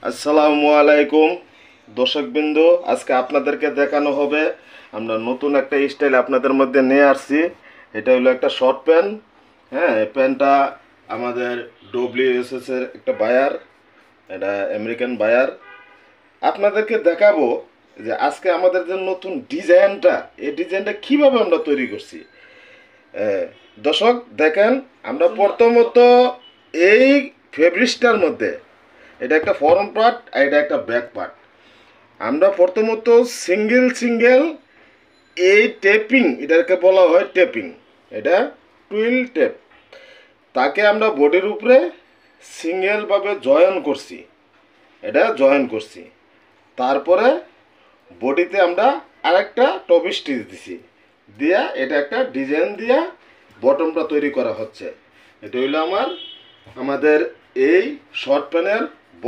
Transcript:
আসসালামু আলাইকুম দর্শকবৃন্দ, আজকে আপনাদেরকে দেখানো হবে আমরা নতুন একটা স্টাইল আপনাদের মধ্যে নিয়ে আসছি। এটা হলো একটা শর্ট প্যান্ট। হ্যাঁ, এই প্যান্টটা আমাদের ডব্লিউএসএস এর একটা বায়ার, এটা আমেরিকান বায়ার। আপনাদেরকে দেখাবো যে আজকে আমাদের যে নতুন ডিজাইনটা, এই ডিজাইনটা কিভাবে আমরা তৈরি করছি। আহ, দর্শক দেখেন, আমরা প্রথমত এই ফেব্রিক্সটার মধ্যে এটা একটা ফরম পার্ট আর এটা একটা ব্যাক পার্ট। আমরা প্রথমত সিঙ্গেল সিঙ্গেল এই টেপিং, এটাকে বলা হয় টেপিং, এটা টুইল টেপ, তাকে আমরা বডির উপরে সিঙ্গেলভাবে জয়েন করছি, এটা জয়েন করছি। তারপরে বডিতে আমরা আরেকটা টপ স্টিচ দিছি, দিয়া এটা একটা ডিজাইন দিয়া বটমটা তৈরি করা হচ্ছে। এটা হইলো আমাদের এই শর্ট প্যান্টের বটম।